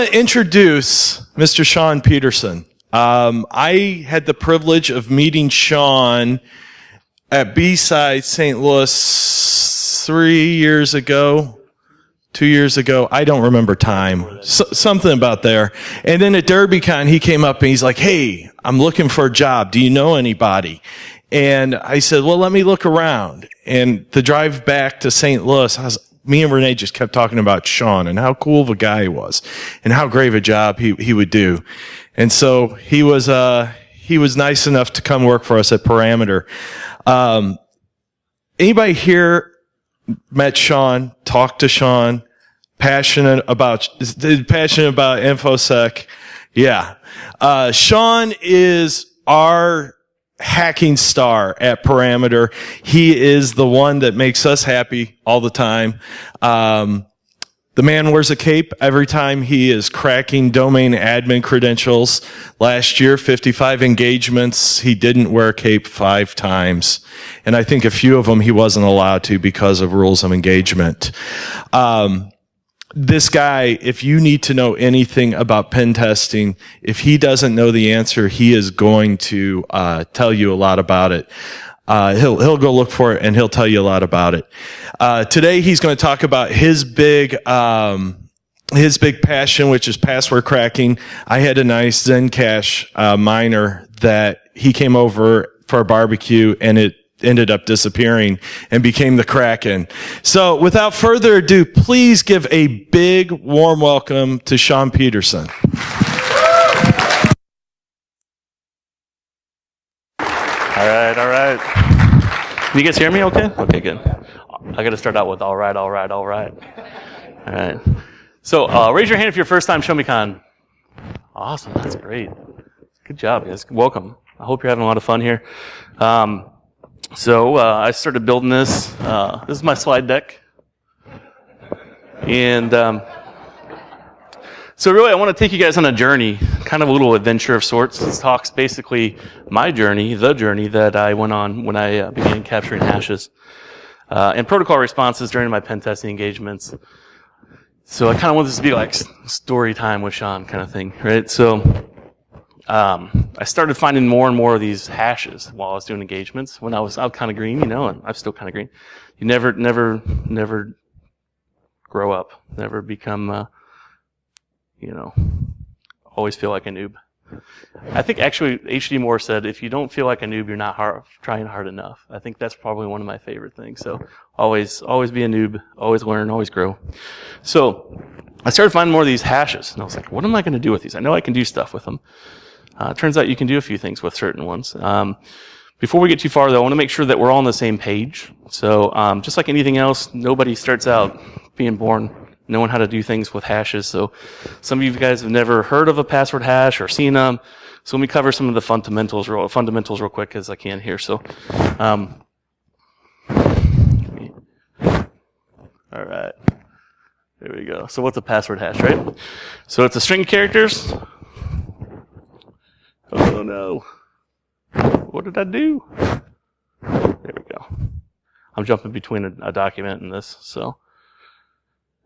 to introduce Mr. Sean Peterson. I had the privilege of meeting Sean at B-Side St. Louis 3 years ago, 2 years ago. I don't remember time. Something about there. And then at DerbyCon, he came up and he's like, hey, I'm looking for a job. Do you know anybody? And I said, well, let me look around. And the drive back to St. Louis, me and Renee just kept talking about Sean and how cool of a guy he was and how great of a job he would do. And so he was nice enough to come work for us at Parameter. Anybody here met Sean, talked to Sean, passionate about InfoSec? Yeah. Sean is our hacking star at Parameter. He is the one that makes us happy all the time. The man wears a cape every time he is cracking domain admin credentials. Last year, 55 engagements. He didn't wear a cape 5 times. And I think a few of them he wasn't allowed to because of rules of engagement. This guy, if you need to know anything about pen testing, if he doesn't know the answer, he is going to tell you a lot about it. He'll go look for it and he'll tell you a lot about it. Today he's going to talk about his big passion, which is password cracking. I had a nice Zencash miner that he came over for a barbecue and it ended up disappearing and became the Kraken. So without further ado, please give a big warm welcome to Sean Peterson. All right. Can you guys hear me okay? Okay, good. I got to start out with all right. All right. So raise your hand if you're first time ShowMeCon. Awesome, that's great. Good job, guys. Welcome. I hope you're having a lot of fun here. So I started building this. This is my slide deck. And so really I want to take you guys on a journey, kind of a little adventure of sorts. This talks basically my journey, the journey that I went on when I began capturing hashes and protocol responses during my pen testing engagements. So I kind of want this to be like story time with Sean kind of thing, right? So I started finding more and more of these hashes while I was doing engagements. When I was out kind of green, and I'm still kind of green. You never grow up, never become, always feel like a noob. I think actually H.D. Moore said, if you don't feel like a noob, you're not trying hard enough. I think that's probably one of my favorite things. So always be a noob, always learn, always grow. So I started finding more of these hashes, and I was like, what am I going to do with these? I know I can do stuff with them. Turns out you can do a few things with certain ones. Before we get too far, though, I want to make sure that we're all on the same page. So just like anything else, nobody starts out being born knowing how to do things with hashes. So some of you guys have never heard of a password hash or seen them. So let me cover some of the fundamentals real quick as I can here. So, all right, there we go. So what's a password hash, right? So it's a string of characters. Oh no, what did I do? There we go. I'm jumping between a document and this, so.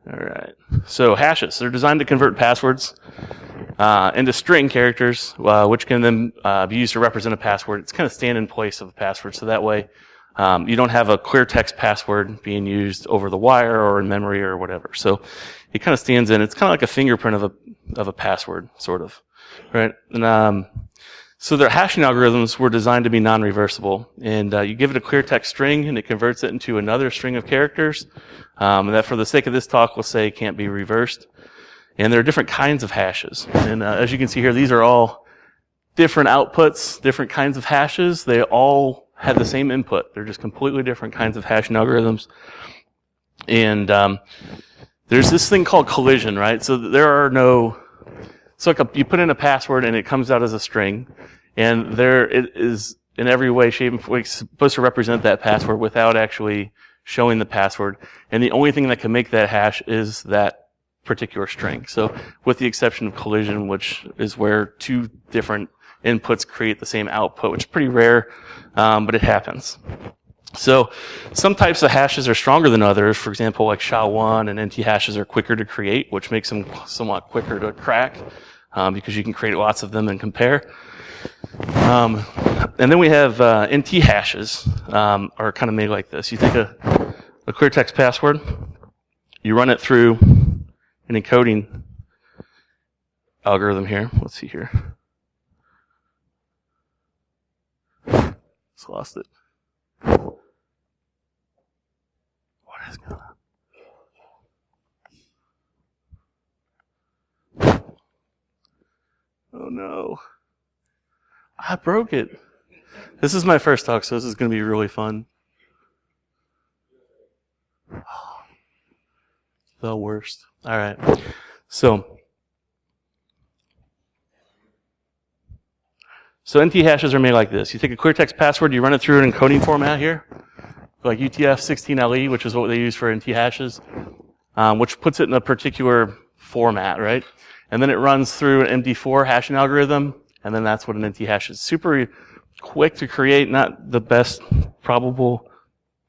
All right. So hashes, they're designed to convert passwords into string characters, which can then be used to represent a password. It's kind of stand in place of a password, so that way you don't have a clear text password being used over the wire or in memory or whatever. So it kind of stands in. It's kind of like a fingerprint of a password, sort of, right? And so their hashing algorithms were designed to be non-reversible, and you give it a clear text string, and it converts it into another string of characters. And that, for the sake of this talk, we'll say can't be reversed. And there are different kinds of hashes, and as you can see here, these are all different outputs, different kinds of hashes. They all have the same input. They're just completely different kinds of hashing algorithms. And there's this thing called collision, right? So there are no. So you put in a password and it comes out as a string, and there it is in every way, shape, and form supposed to represent that password without actually showing the password. And the only thing that can make that hash is that particular string. So with the exception of collision, which is where two different inputs create the same output, which is pretty rare, but it happens. So some types of hashes are stronger than others. For example, like SHA-1 and NT hashes are quicker to create, which makes them somewhat quicker to crack because you can create lots of them and compare. And then we have NT hashes are kind of made like this. You take a clear text password, you run it through an encoding algorithm here. Let's see here. Just lost it. What is going on? Oh no. I broke it. This is my first talk, so this is going to be really fun. The worst. All right. So NT hashes are made like this. You take a clear text password, you run it through an encoding format here, like UTF-16LE, which is what they use for NT hashes, which puts it in a particular format, right? And then it runs through an MD4 hashing algorithm, and then that's what an NT hash is. Super quick to create, not the best probably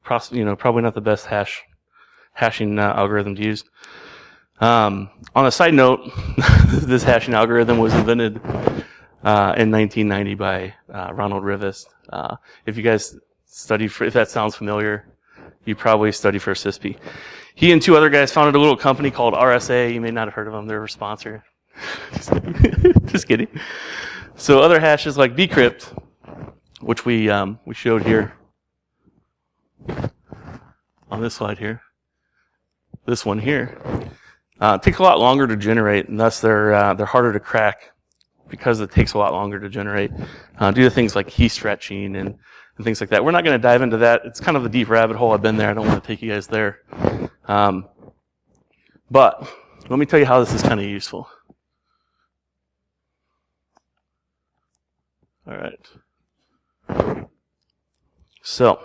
not the best hashing algorithm to use. On a side note, this hashing algorithm was invented in 1990 by Ronald Rivest. If you guys if that sounds familiar, you probably study for CISP. He and two other guys founded a little company called RSA. You may not have heard of them. They're a sponsor. Just kidding. So other hashes like bcrypt, which we showed here on this slide here. This one here takes a lot longer to generate, and thus they're harder to crack because it takes a lot longer to generate due to things like key stretching and things like that. We're not going to dive into that. It's kind of a deep rabbit hole. I've been there. I don't want to take you guys there. But let me tell you how this is kind of useful. All right. So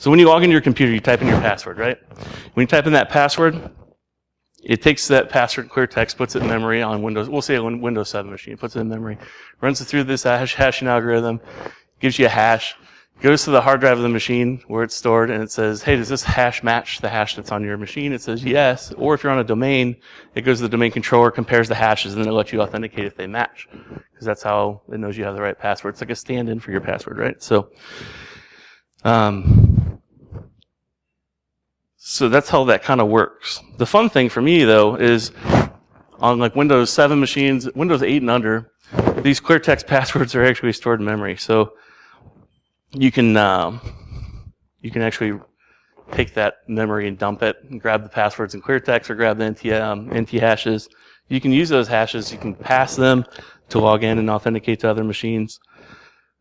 when you log into your computer, you type in your password, right? When you type in that password, it takes that password clear text, puts it in memory on Windows. We'll say a Windows 7 machine. Puts it in memory, runs it through this hashing algorithm, gives you a hash, goes to the hard drive of the machine where it's stored, and it says, hey, does this hash match the hash that's on your machine? It says yes. Or if you're on a domain, it goes to the domain controller, compares the hashes, and then it lets you authenticate if they match. Because that's how it knows you have the right password. It's like a stand-in for your password, right? So that's how that kind of works. The fun thing for me, though, is on like Windows 7 machines, Windows 8 and under, these clear text passwords are actually stored in memory. So you can actually take that memory and dump it and grab the passwords in clear text or grab the NT hashes. You can use those hashes. You can pass them to log in and authenticate to other machines.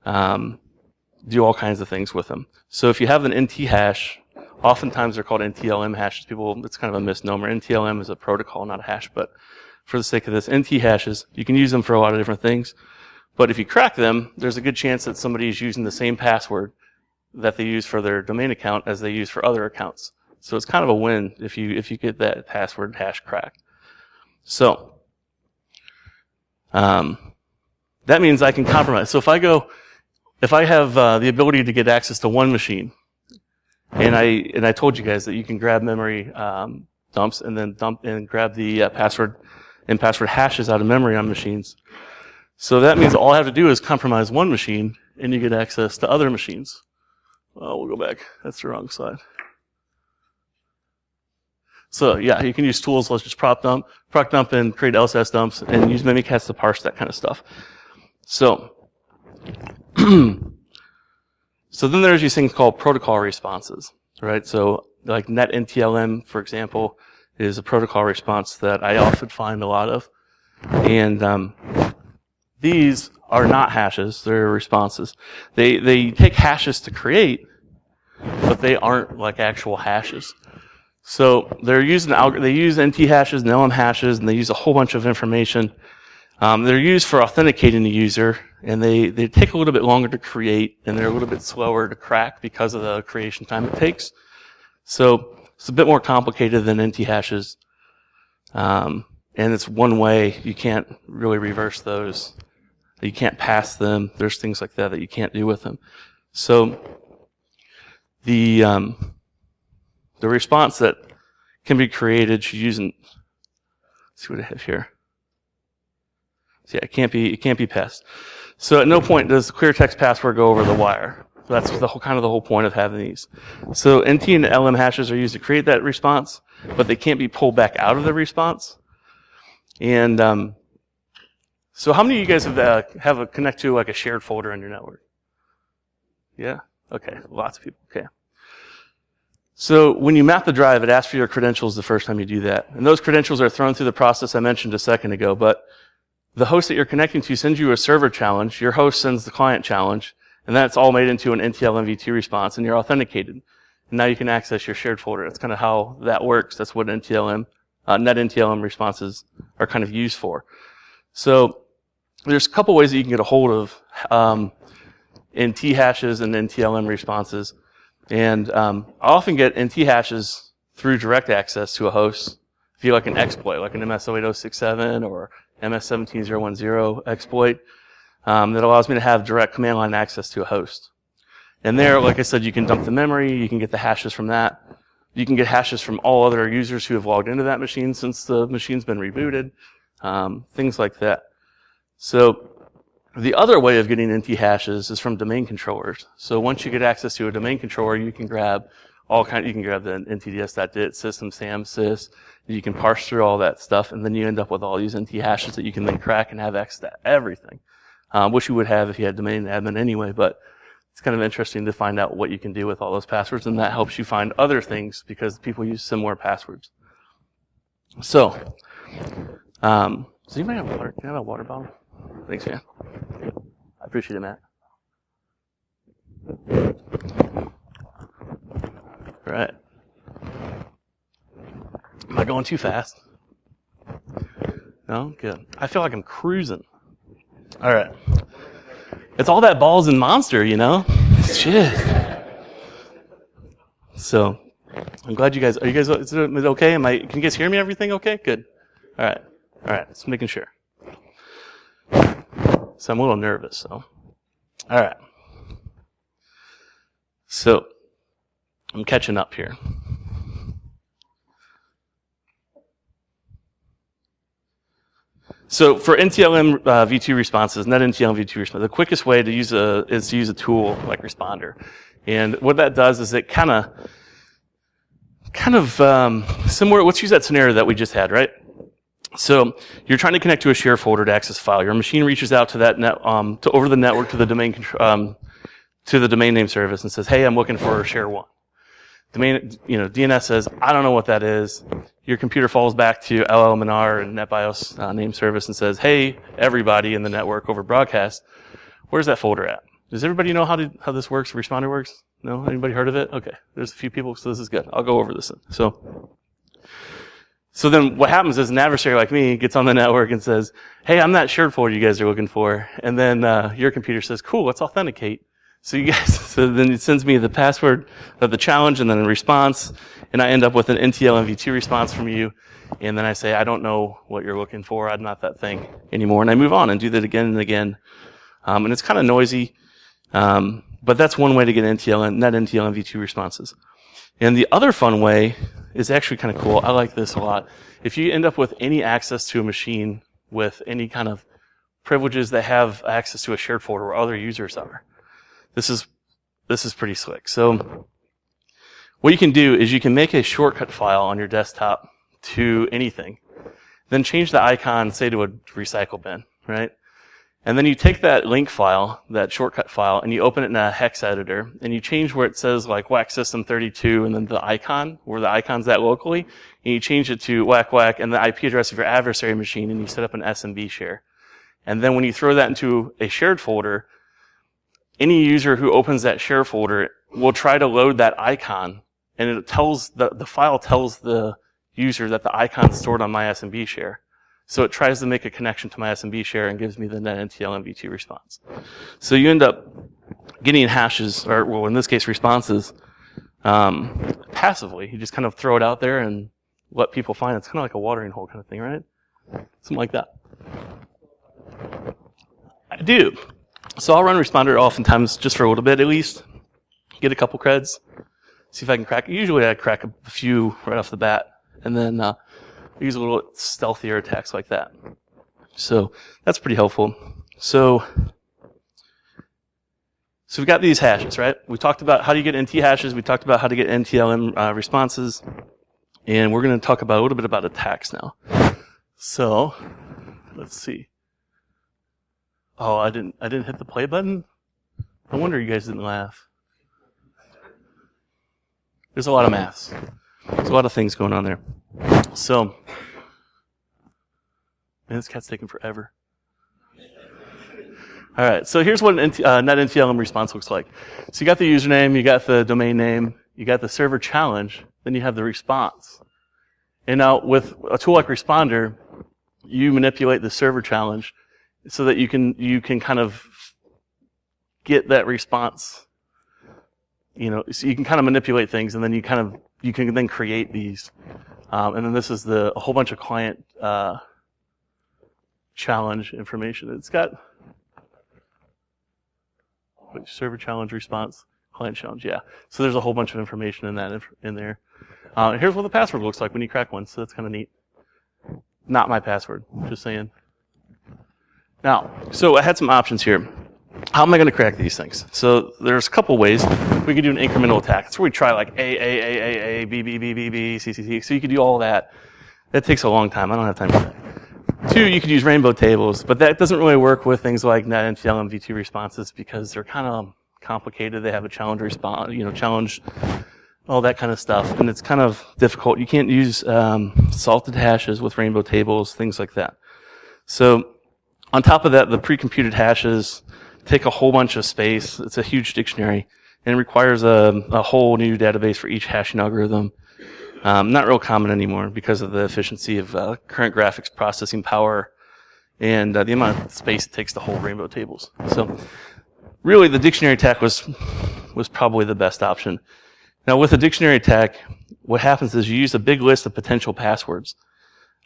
Do all kinds of things with them. So if you have an NT hash, oftentimes they're called NTLM hashes. It's kind of a misnomer. NTLM is a protocol, not a hash, but for the sake of this, NT hashes, you can use them for a lot of different things. But if you crack them, there's a good chance that somebody is using the same password that they use for their domain account as they use for other accounts. So it's kind of a win if you get that password hash cracked. So that means I can compromise. So if I have the ability to get access to one machine, and I told you guys that you can grab memory dumps and then dump and grab the password hashes out of memory on machines. So that means all I have to do is compromise one machine, and you get access to other machines. Oh, we'll go back. That's the wrong slide. So yeah, you can use tools. Let's just proc dump and create LSS dumps, and use Mimikatz to parse that kind of stuff. So so then there's these things called protocol responses, right? So like NetNTLM, for example, is a protocol response that I often find a lot of. And these are not hashes, they're responses. They take hashes to create, but they aren't like actual hashes. So they use NT hashes and LM hashes, and they use a whole bunch of information. They're used for authenticating the user, and they take a little bit longer to create, and they're a little bit slower to crack because of the creation time it takes. So it's a bit more complicated than NT hashes. And it's one way. You can't really reverse those. You can't pass them. There's things like that you can't do with them. So the response that can be created using, let's see what I have here. So yeah, it can't be passed. So at no point does the clear text password go over the wire. So that's the whole point of having these. So NT and LM hashes are used to create that response, but they can't be pulled back out of the response. And so how many of you guys have a connect to like a shared folder on your network? Yeah? Okay, lots of people. Okay. So when you map the drive, it asks for your credentials the first time you do that. And those credentials are thrown through the process I mentioned a second ago, but the host that you're connecting to sends you a server challenge, your host sends the client challenge, and that's all made into an NTLMV2 response, and you're authenticated. And now you can access your shared folder. That's kind of how that works. That's what NetNTLM responses are kind of used for. So there's a couple ways that you can get a hold of NT hashes and NTLM responses. And I often get NT hashes through direct access to a host via like an exploit, like an MS08067 or MS17010 exploit that allows me to have direct command line access to a host. And there, like I said, you can dump the memory, you can get the hashes from that. You can get hashes from all other users who have logged into that machine since the machine's been rebooted, things like that. So the other way of getting NT hashes is from domain controllers. So once you get access to a domain controller, you can grab you can grab the ntds.dit, system, SAM, sys. You can parse through all that stuff, and then you end up with all these NT hashes that you can then crack and have access to everything, which you would have if you had domain admin anyway, but it's kind of interesting to find out what you can do with all those passwords, and that helps you find other things because people use similar passwords. So, does anybody have water? Can I have a water bottle? Thanks, man. I appreciate it, Matt. All right. Am I going too fast? No? Good. I feel like I'm cruising. All right. It's all that balls and monster, you know? Shit. So, I'm glad you guys, is it okay? Can you guys hear me, everything okay? Good. All right. Just making sure. So I'm a little nervous, so. All right. So, I'm catching up here. So for NTLM v2 responses, NetNTLMV2 responses, the quickest way to use is to use a tool like Responder. And what that does is it kind of similar. Let's use that scenario that we just had, right? So you're trying to connect to a share folder to access a file. Your machine reaches out to that over the network to the domain to the domain name service and says, "Hey, I'm looking for share one." DNS says, "I don't know what that is." Your computer falls back to LLMNR and NetBIOS name service and says, "Hey, everybody in the network over broadcast, where's that folder at?" Does everybody know how this works? Responder works? No? Anybody heard of it? Okay. There's a few people, so this is good. I'll go over this. So then what happens is an adversary like me gets on the network and says, "Hey, I'm that shared folder you guys are looking for." And then your computer says, "Cool, let's authenticate." So then it sends me the password of the challenge and then a response, and I end up with an NTLMV2 response from you, and then I say, "I don't know what you're looking for, I'm not that thing anymore," and I move on and do that again and again. And it's kind of noisy, but that's one way to get NetNTLMV2 responses. And the other fun way is actually kind of cool. I like this a lot. If you end up with any access to a machine with any kind of privileges that have access to a shared folder where other users are, this is pretty slick. So what you can do is you can make a shortcut file on your desktop to anything, then change the icon, say, to a recycle bin, right? And then you take that link file, that shortcut file, and you open it in a hex editor, and you change where it says like whack system 32 and then the icon, where the icon's at locally, and you change it to whack and the IP address of your adversary machine, and you set up an SMB share. And then when you throw that into a shared folder, any user who opens that share folder will try to load that icon, and it tells the file tells the user that the icon's stored on my SMB share. So it tries to make a connection to my SMB share and gives me the NetNTLMV2 response. So you end up getting hashes, or well, in this case, responses, passively. You just kind of throw it out there and let people find it. It's kind of like a watering hole kind of thing, right? Something like that. I do. So I'll run responder oftentimes just for a little bit at least, get a couple creds, see if I can crack. Usually I crack a few right off the bat, and then use a little stealthier attacks like that. So that's pretty helpful. So we've got these hashes, right? We talked about how do you get NT hashes. We talked about how to get NTLM responses. And we're going to talk about a little bit about attacks now. So let's see. Oh, I didn't hit the play button? No wonder you guys didn't laugh. There's a lot of maths. There's a lot of things going on there. So, man, this cat's taking forever. All right, so here's what NetNTLM response looks like. So you got the username, you got the domain name, you got the server challenge, then you have the response. And now with a tool like Responder, you manipulate the server challenge so that you can kind of get that response. So you can kind of manipulate things, and then you can then create these. And then this is a whole bunch of client challenge information. It's got server challenge response, client challenge, yeah. So there's a whole bunch of information in there. Here's what the password looks like when you crack one, so that's kind of neat. Not my password, just saying. Now, so I had some options here. How am I going to crack these things? So there's a couple ways. We could do an incremental attack. That's where we try like A, B, B, B, B, B, C, C, C. So you could do all that. That takes a long time. I don't have time for that. 2, you could use rainbow tables, but that doesn't really work with things like NetNTLMV2 responses because they're kind of complicated. They have a challenge response, challenge, all that kind of stuff, and it's kind of difficult. You can't use salted hashes with rainbow tables, things like that. So on top of that, the pre-computed hashes take a whole bunch of space. It's a huge dictionary, and it requires a whole new database for each hashing algorithm. Not real common anymore because of the efficiency of current graphics processing power and the amount of space it takes to hold rainbow tables. So really, the dictionary attack was probably the best option. Now, with a dictionary attack, what happens is you use a big list of potential passwords.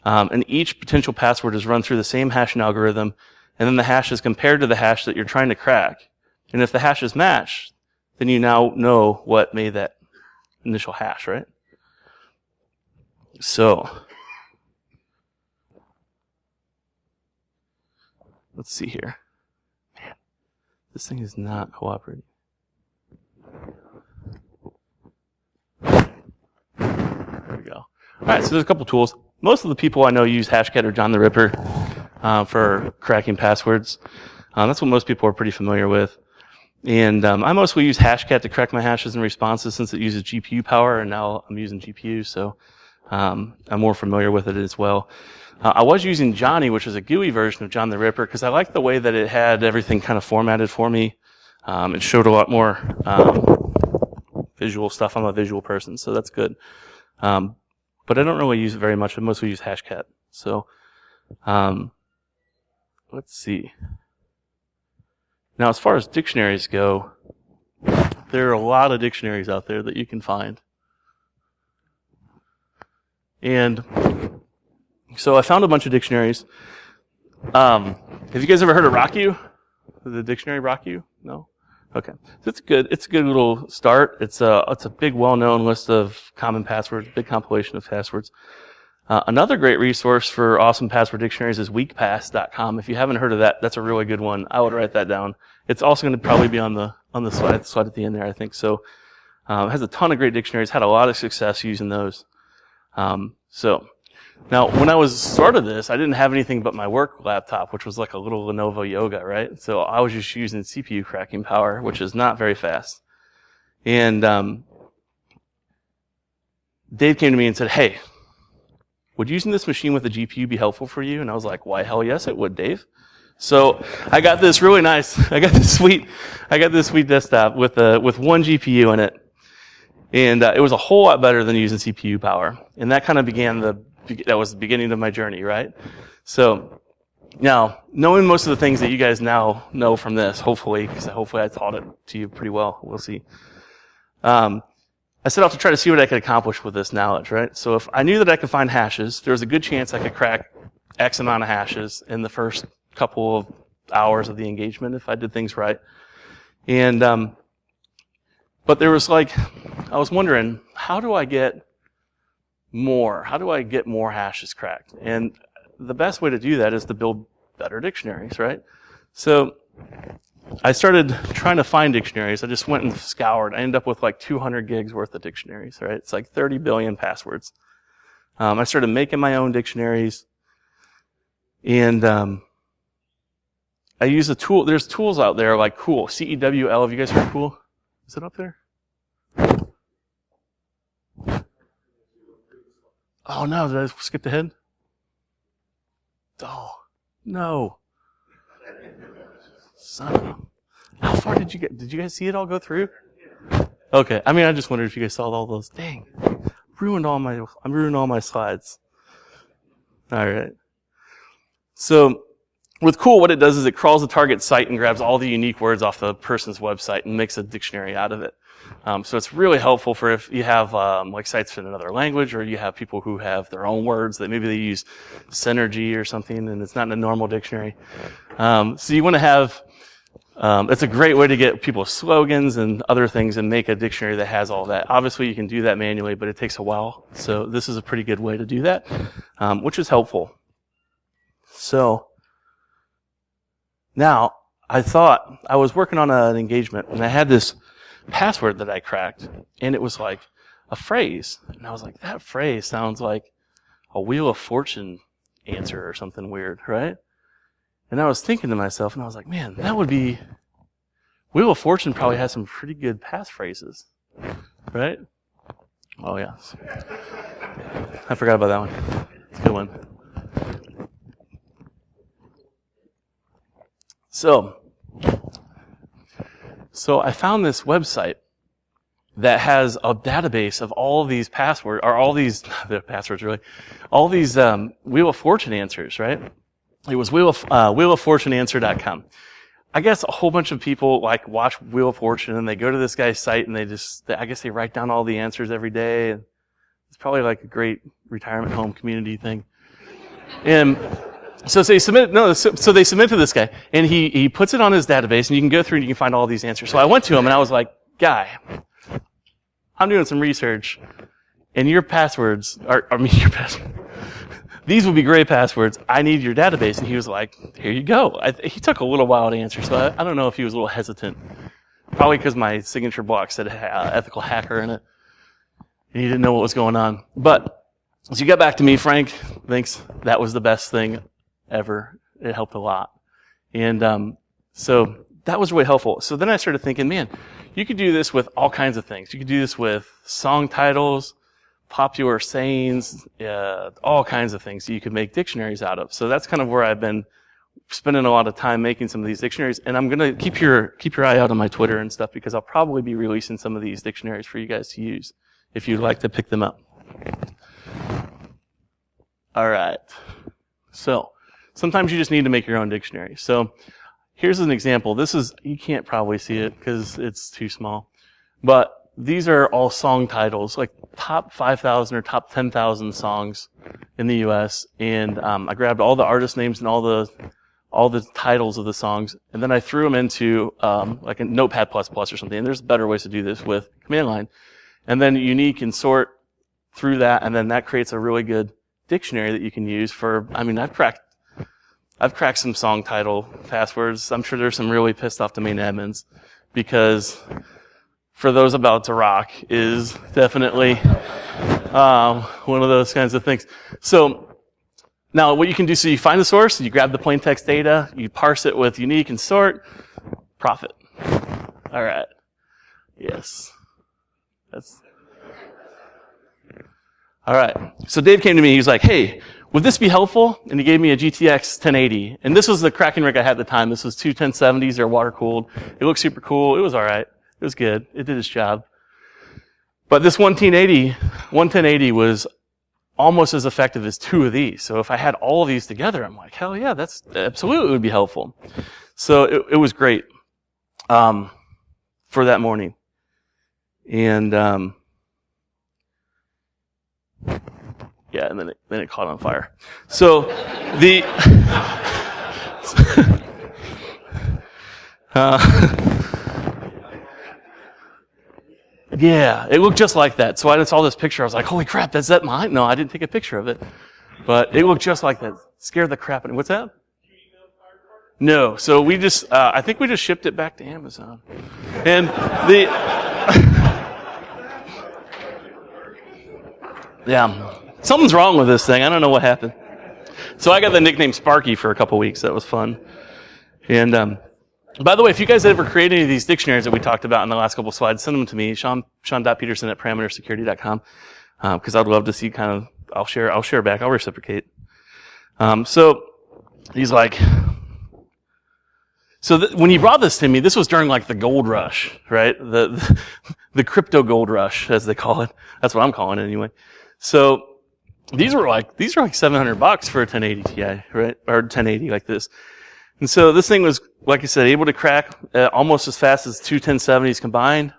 And each potential password is run through the same hashing algorithm, and then the hash is compared to the hash that you're trying to crack. And if the hashes match, then you now know what made that initial hash, right? So let's see here. Man, this thing is not cooperating. There we go. All right, so there's a couple tools. Most of the people I know use Hashcat or John the Ripper for cracking passwords. That's what most people are pretty familiar with. And I mostly use Hashcat to crack my hashes and responses since it uses GPU power, and now I'm using GPU, so I'm more familiar with it as well. I was using Johnny, which is a GUI version of John the Ripper, because I liked the way that it had everything kind of formatted for me. It showed a lot more visual stuff. I'm a visual person, so that's good. But I don't really use it very much. I mostly use Hashcat. So let's see. Now, as far as dictionaries go, there are a lot of dictionaries out there that you can find. And so I found a bunch of dictionaries. Have you guys ever heard of RockU? The dictionary RockU? No? Okay. So it's good. It's a good little start. It's a big, well-known list of common passwords, big compilation of passwords. Another great resource for awesome password dictionaries is weakpass.com. If you haven't heard of that, that's a really good one. I would write that down. It's also going to probably be on the slide at the end there, I think. So it has a ton of great dictionaries. Had a lot of success using those. So now, when I started this, I didn't have anything but my work laptop, which was like a little Lenovo Yoga, right? So I was just using CPU cracking power, which is not very fast. And Dave came to me and said, "Hey, would using this machine with a GPU be helpful for you?" And I was like, "Why, hell yes, it would, Dave." So I got this really nice, I got this sweet desktop with one GPU in it. And it was a whole lot better than using CPU power. And that kind of that was the beginning of my journey, right? So now, knowing most of the things that you guys now know from this, hopefully, because hopefully I taught it to you pretty well. We'll see. I set out to try to see what I could accomplish with this knowledge, right? So if I knew that I could find hashes, there was a good chance I could crack X amount of hashes in the first couple of hours of the engagement if I did things right. And but there was I was wondering, how do I get more? How do I get more hashes cracked? And the best way to do that is to build better dictionaries, right? So I started trying to find dictionaries. I just went and scoured. I ended up with 200 gigs worth of dictionaries, right? It's 30 billion passwords. I started making my own dictionaries, and I use a tool. There's tools out there like Cool, CEWL. Have you guys heard Cool? Is it up there? Oh no, did I skip ahead? Oh, no. Son of a... How far did you get? Did you guys see it all go through? Okay. I mean, I just wondered if you guys saw all those. Dang. I ruined all my slides. All right. So with Cool, what it does is it crawls the target site and grabs all the unique words off the person's website and makes a dictionary out of it. So it's really helpful for if you have sites in another language, or you have people who have their own words that maybe they use Synergy or something, and it's not in a normal dictionary. So you want to have it's a great way to get people's slogans and other things and make a dictionary that has all that. Obviously, you can do that manually, but it takes a while. So this is a pretty good way to do that, which is helpful. So now I thought I was working on an engagement, and I had this password that I cracked, and it was a phrase. And I was like, that phrase sounds like a Wheel of Fortune answer or something weird, right? And I was thinking to myself, and I was like, man, that would be... Wheel of Fortune probably has some pretty good passphrases, right? Oh, yeah. I forgot about that one. It's a good one. So I found this website that has a database of all these passwords, or all these, the passwords really, all these Wheel of Fortune answers, right? It was wheeloffortuneanswer.com. I guess a whole bunch of people watch Wheel of Fortune, and they go to this guy's site, and I guess they write down all the answers every day. And it's probably a great retirement home community thing. And so they submit to this guy, and he puts it on his database, and you can go through and you can find all these answers. So I went to him, and I was like, guy, I'm doing some research, and your passwords these would be great passwords. I need your database. And he was like, here you go. He took a little while to answer, so I don't know if he was a little hesitant. Probably because my signature block said ethical hacker in it, and he didn't know what was going on. But as you got back to me, Frank thinks that was the best thing ever. It helped a lot. And so that was really helpful. So then I started thinking, man, you could do this with all kinds of things. You could do this with song titles, popular sayings, all kinds of things that you could make dictionaries out of. So that's kind of where I've been spending a lot of time making some of these dictionaries. And I'm going to keep your eye out on my Twitter and stuff, because I'll probably be releasing some of these dictionaries for you guys to use if you'd like to pick them up. All right. So sometimes you just need to make your own dictionary. So here's an example. You can't probably see it because it's too small, but these are all song titles, top 5,000 or top 10,000 songs in the U.S. And I grabbed all the artist names and all the titles of the songs, and then I threw them into a Notepad++ or something. And there's better ways to do this with command line, and then unique and sort through that, and then that creates a really good dictionary that you can use for. I mean, I've cracked some song title passwords. I'm sure there's some really pissed off domain admins, because For Those About to Rock is definitely one of those kinds of things. So now what you can do, so you find the source, you grab the plain text data, you parse it with unique and sort, profit. All right. Yes. All right. So Dave came to me, he was like, hey, would this be helpful? And he gave me a GTX 1080. And this was the Kraken rig I had at the time. This was two 1070s. They're water cooled. It looked super cool. It was all right. It was good. It did its job. But this 1080 was almost as effective as two of these. So if I had all of these together, I'm like, hell yeah, that's absolutely would be helpful. So it was great for that morning. And yeah, and then it caught on fire. So Yeah, it looked just like that. So I saw this picture. I was like, holy crap, is that mine? No, I didn't take a picture of it. But it looked just like that. Scared the crap out of me. What's that? No. So we just, I think we just shipped it back to Amazon. And yeah, something's wrong with this thing. I don't know what happened. So I got the nickname Sparky for a couple weeks. That was fun. And by the way, if you guys ever create any of these dictionaries that we talked about in the last couple of slides, send them to me, Sean.Peterson@parametersecurity.com, because I'd love to see kind of, I'll share back, I'll reciprocate. So he's like, when he brought this to me, this was during like the gold rush, right? The crypto gold rush, as they call it. That's what I'm calling it anyway. So these are like $700 for a 1080 Ti, right? Or 1080 like this. And so this thing was, like I said, able to crack almost as fast as two 1070s combined.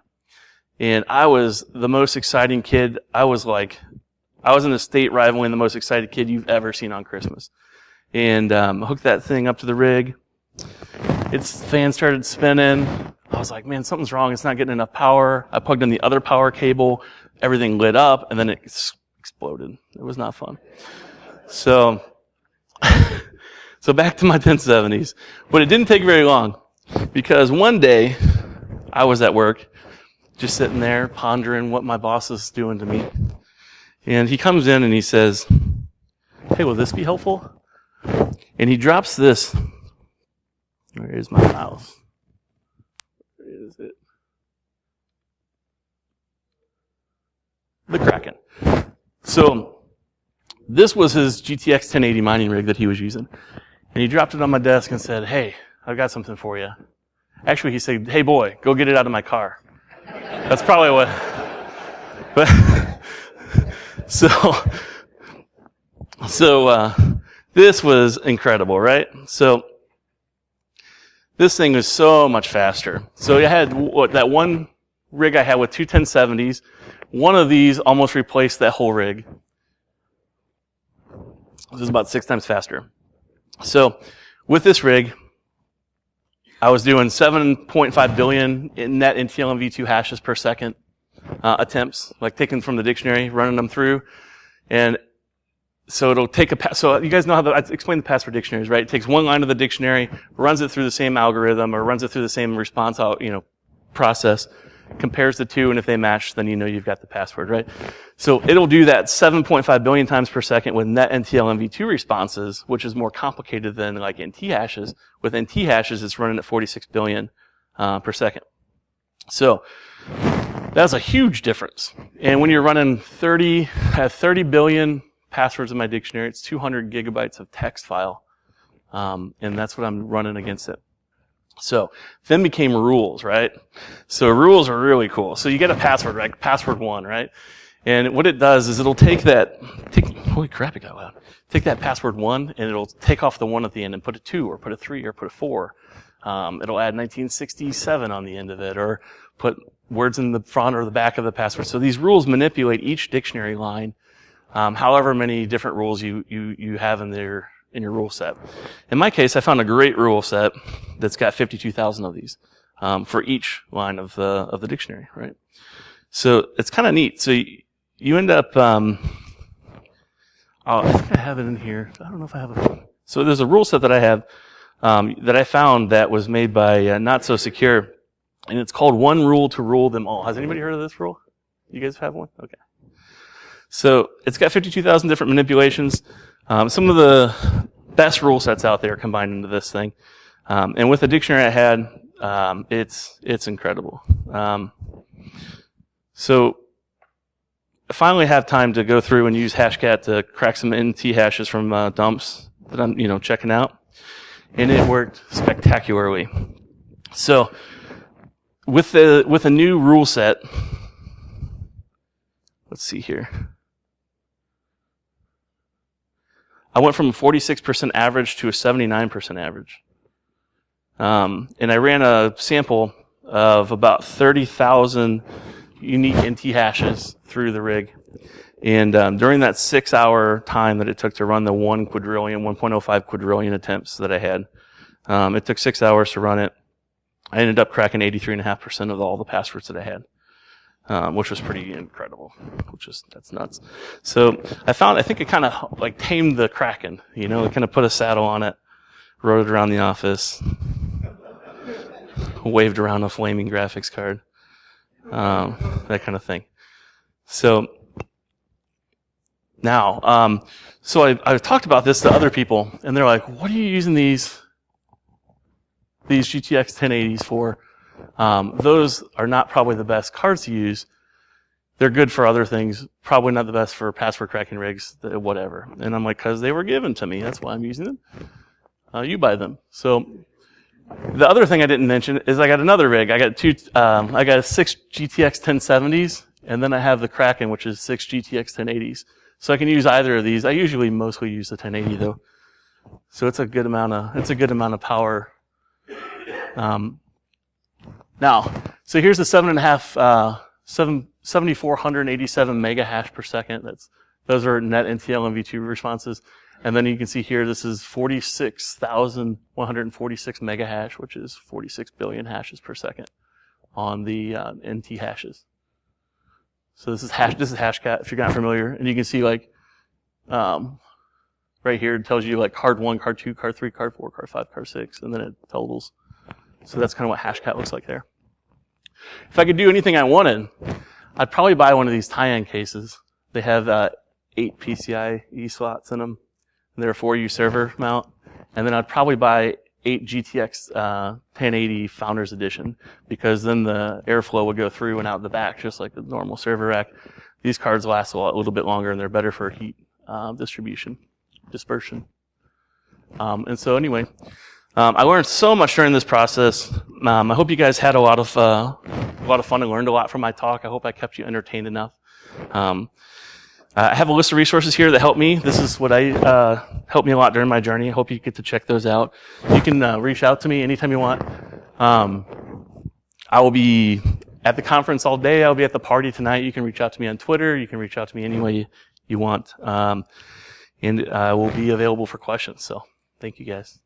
And I was the most exciting kid. I was in a state rivaling the most excited kid you've ever seen on Christmas. And hooked that thing up to the rig. Its fan started spinning. I was like, man, something's wrong. It's not getting enough power. I plugged in the other power cable. Everything lit up, and then it exploded. It was not fun. So back to my 1070s. But it didn't take very long, because one day I was at work, just sitting there pondering what my boss is doing to me. And he comes in and he says, hey, will this be helpful? And he drops this. Where is my mouse? Where is it? The Kraken. So this was his GTX 1080 mining rig that he was using. And he dropped it on my desk and said, hey, I've got something for you. Actually, he said, hey, boy, go get it out of my car. That's probably what. But so this was incredible, right? So this thing was so much faster. So I had that one rig I had with two 1070s. One of these almost replaced that whole rig. This is about 6 times faster. So with this rig, I was doing 7.5 billion in NetNTLMV2 hashes per second attempts, like taken from the dictionary, running them through. And so it'll take so you guys know how I explain the pass for dictionaries, right? It takes one line of the dictionary, runs it through the same algorithm, or runs it through the same response, process, compares the two, and if they match, then you know you've got the password, right? So it'll do that 7.5 billion times per second with NetNTLMV2 responses, which is more complicated than like NT hashes. With NT hashes, it's running at 46 billion per second. So that's a huge difference. And when you're running 30 billion passwords in my dictionary, it's 200 gigabytes of text file. And that's what I'm running against it. So then became rules, right? So rules are really cool. So you get a password, right? Password 1, right? And what it does is it'll holy crap, it got loud. Take that password 1 and it'll take off the 1 at the end and put a 2 or put a 3 or put a 4. It'll add 1967 on the end of it or put words in the front or the back of the password. So these rules manipulate each dictionary line, however many different rules you have in your rule set. In my case, I found a great rule set that's got 52,000 of these for each line of the dictionary, right? So it's kind of neat. So you end up, I think I have it in here. I don't know if I have it. So there's a rule set that I have that I found that was made by Not So Secure, and it's called One Rule to Rule Them All. Has anybody heard of this rule? You guys have one? Okay. So it's got 52,000 different manipulations. Some of the best rule sets out there combined into this thing. And with the dictionary I had, it's incredible. So I finally have time to go through and use Hashcat to crack some NT hashes from dumps that I'm, checking out. And it worked spectacularly. So with a new rule set, let's see here. I went from a 46% average to a 79% average. And I ran a sample of about 30,000 unique NT hashes through the rig. And during that 6-hour time that it took to run the 1.05 quadrillion attempts that I had, it took 6 hours to run it. I ended up cracking 83.5% of all the passwords that I had, which was pretty incredible. That's nuts. So I think it kind of like tamed the Kraken. You know, it kind of put a saddle on it, rode it around the office, waved around a flaming graphics card, that kind of thing. So now, so I've talked about this to other people, and they're like, "What are you using these GTX 1080s for?" Those are not probably the best cards to use. They're good for other things, probably not the best for password cracking rigs, whatever. And I'm like, because they were given to me, that's why I'm using them. You buy them. So the other thing I didn't mention is I got another rig. I got 6 GTX 1070s, and then I have the Kraken, which is 6 GTX 1080s. So I can use either of these. I usually mostly use the 1080 though. So it's a good amount of power. Now, so here's the 7,487 mega hash per second. Those are NetNTLMV2 responses. And then you can see here, this is 46,146 mega hash, which is 46 billion hashes per second on the NT hashes. So this is Hashcat, if you're not familiar. And you can see like, right here, it tells you like card 1, card 2, card 3, card 4, card 5, card 6, and then it totals. So that's kind of what Hashcat looks like there. If I could do anything I wanted, I'd probably buy one of these tie-in cases. They have 8 PCIe slots in them. They're a 4U server mount. And then I'd probably buy 8 GTX 1080 Founders Edition, because then the airflow would go through and out the back, just like the normal server rack. These cards last a little bit longer, and they're better for heat dispersion. And so anyway, I learned so much during this process. I hope you guys had a lot of fun and learned a lot from my talk. I hope I kept you entertained enough. I have a list of resources here that help me. This is what helped me a lot during my journey. I hope you get to check those out. You can reach out to me anytime you want. I will be at the conference all day. I'll be at the party tonight. You can reach out to me on Twitter. You can reach out to me any way you want. And I will be available for questions. So thank you guys.